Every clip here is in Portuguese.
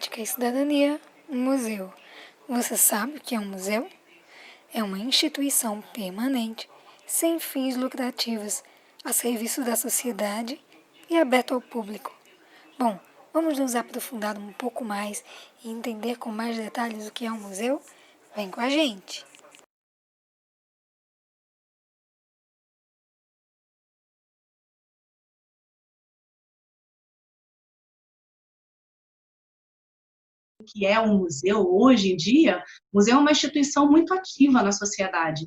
Ética e Cidadania, museu. Você sabe o que é um museu? É uma instituição permanente, sem fins lucrativos, a serviço da sociedade e aberto ao público. Bom, vamos nos aprofundar um pouco mais e entender com mais detalhes o que é um museu? Vem com a gente! Que é um museu hoje em dia, o museu é uma instituição muito ativa na sociedade.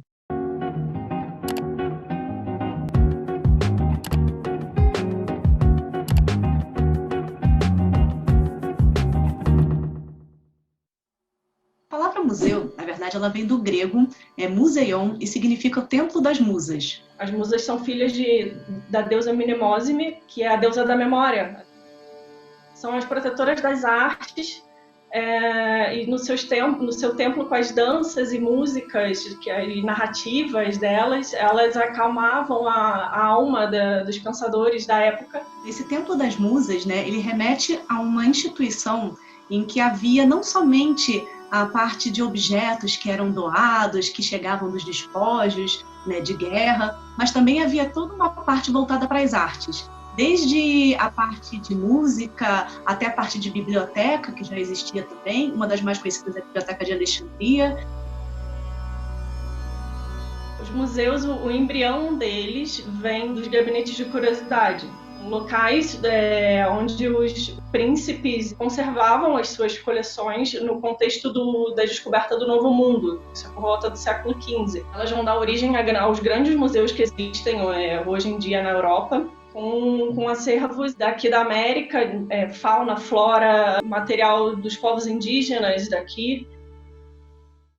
A palavra museu, na verdade, ela vem do grego, museion, e significa o templo das musas. As musas são filhas da deusa Mnemosine, que é a deusa da memória. São as protetoras das artes, e no seu templo, com as danças e músicas e narrativas delas, elas acalmavam a alma dos pensadores da época. Esse templo das musas, ele remete a uma instituição em que havia não somente a parte de objetos que eram doados, que chegavam dos despojos, de guerra, mas também havia toda uma parte voltada para as artes. Desde a parte de música até a parte de biblioteca, que já existia também, uma das mais conhecidas é a Biblioteca de Alexandria. Os museus, o embrião deles vem dos gabinetes de curiosidade, locais onde os príncipes conservavam as suas coleções no contexto da descoberta do Novo Mundo, isso é por volta do século XV. Elas vão dar origem aos grandes museus que existem hoje em dia na Europa, com acervos daqui da América, fauna, flora, material dos povos indígenas daqui.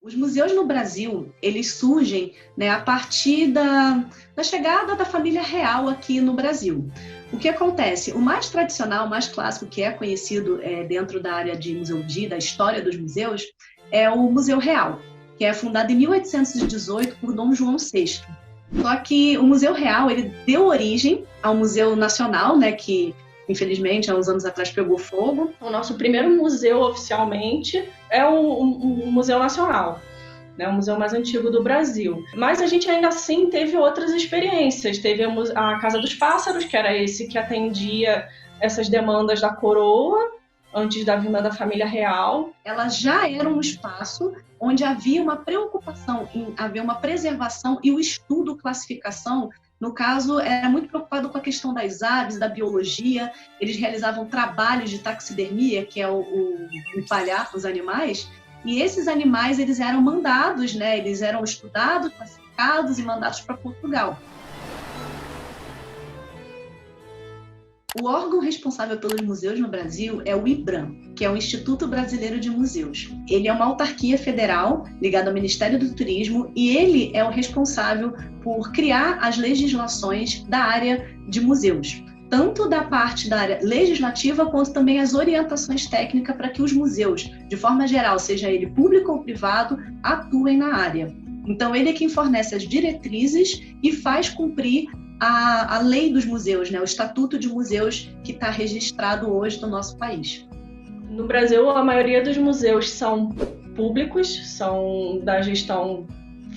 Os museus no Brasil, eles surgem a partir da chegada da família real aqui no Brasil. O que acontece? O mais tradicional, o mais clássico, que é conhecido dentro da área de museologia, da história dos museus, é o Museu Real, que é fundado em 1818 por Dom João VI. Só que o Museu Real, ele deu origem ao Museu Nacional, que infelizmente há uns anos atrás pegou fogo. O nosso primeiro museu oficialmente é o Museu Nacional, o museu mais antigo do Brasil. Mas a gente ainda assim teve outras experiências. Teve a Casa dos Pássaros, que era esse que atendia essas demandas da coroa, antes da vinda da família real. Ela já era um espaço onde havia uma preocupação em haver uma preservação e o estudo, classificação. No caso, era muito preocupado com a questão das aves, da biologia. Eles realizavam trabalhos de taxidermia, que é o empalhar os animais. E esses animais, eles eram mandados, eles eram estudados, classificados e mandados para Portugal. O órgão responsável pelos museus no Brasil é o IBRAM, que é o Instituto Brasileiro de Museus. Ele é uma autarquia federal ligada ao Ministério do Turismo e ele é o responsável por criar as legislações da área de museus, tanto da parte da área legislativa quanto também as orientações técnicas para que os museus, de forma geral, seja ele público ou privado, atuem na área. Então, ele é quem fornece as diretrizes e faz cumprir a lei dos museus, o Estatuto de Museus que está registrado hoje no nosso país. No Brasil, a maioria dos museus são públicos, são da gestão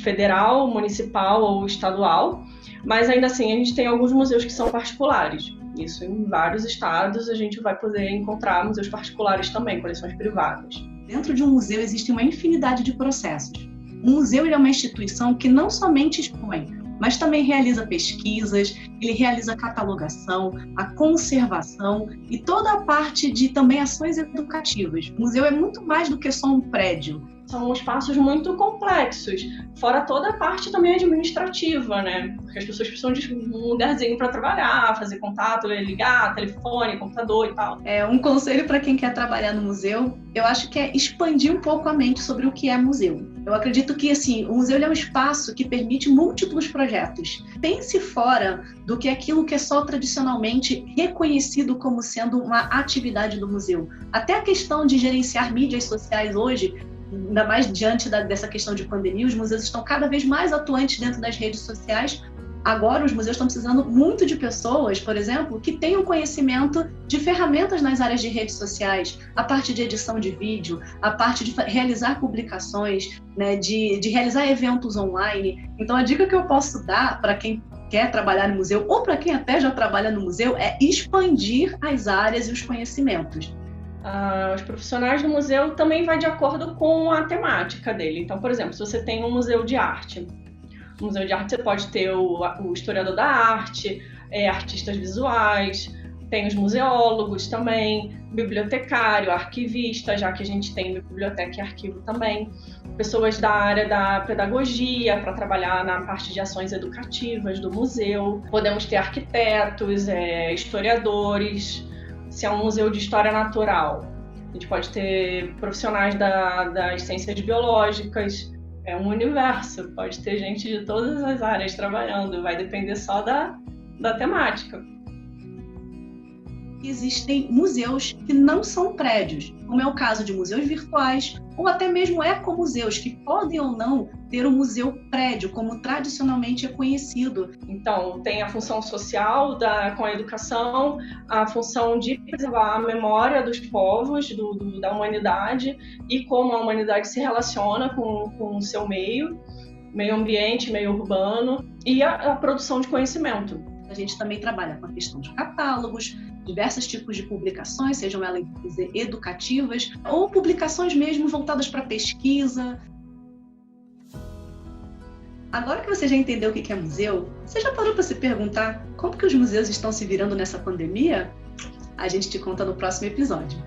federal, municipal ou estadual, mas ainda assim a gente tem alguns museus que são particulares. Isso em vários estados a gente vai poder encontrar museus particulares também, coleções privadas. Dentro de um museu existe uma infinidade de processos. Um museu é uma instituição que não somente expõe, mas também realiza pesquisas, ele realiza catalogação, a conservação e toda a parte de também ações educativas. O museu é muito mais do que só um prédio. São espaços muito complexos, fora toda a parte também administrativa, Porque as pessoas precisam de um lugarzinho para trabalhar, fazer contato, ligar, telefone, computador e tal. Um conselho para quem quer trabalhar no museu, eu acho que é expandir um pouco a mente sobre o que é museu. Eu acredito que, o museu é um espaço que permite múltiplos projetos. Pense fora do que aquilo que é só tradicionalmente reconhecido como sendo uma atividade do museu. Até a questão de gerenciar mídias sociais hoje, ainda mais diante dessa questão de pandemia, os museus estão cada vez mais atuantes dentro das redes sociais Agora, os museus estão precisando muito de pessoas, por exemplo, que tenham conhecimento de ferramentas nas áreas de redes sociais, a parte de edição de vídeo, a parte de realizar publicações, né, de realizar eventos online. Então, a dica que eu posso dar para quem quer trabalhar no museu, ou para quem até já trabalha no museu, é expandir as áreas e os conhecimentos. Os profissionais do museu também vai de acordo com a temática dele. Então, por exemplo, se você tem um museu de arte, no museu de arte você pode ter o historiador da arte, artistas visuais, tem os museólogos também, bibliotecário, arquivista, já que a gente tem biblioteca e arquivo também, pessoas da área da pedagogia para trabalhar na parte de ações educativas do museu. Podemos ter arquitetos, historiadores. Se é um museu de história natural, a gente pode ter profissionais das ciências biológicas. É um universo, pode ter gente de todas as áreas trabalhando, vai depender só da temática. Existem museus que não são prédios, como é o caso de museus virtuais ou até mesmo ecomuseus, que podem ou não ter um museu prédio, como tradicionalmente é conhecido. Então, tem a função social com a educação, a função de preservar a memória dos povos, da humanidade e como a humanidade se relaciona com o seu meio ambiente, meio urbano, e a produção de conhecimento. A gente também trabalha com a questão de catálogos, diversos tipos de publicações, sejam elas educativas ou publicações mesmo voltadas para pesquisa. Agora que você já entendeu o que é museu, você já parou para se perguntar como que os museus estão se virando nessa pandemia? A gente te conta no próximo episódio.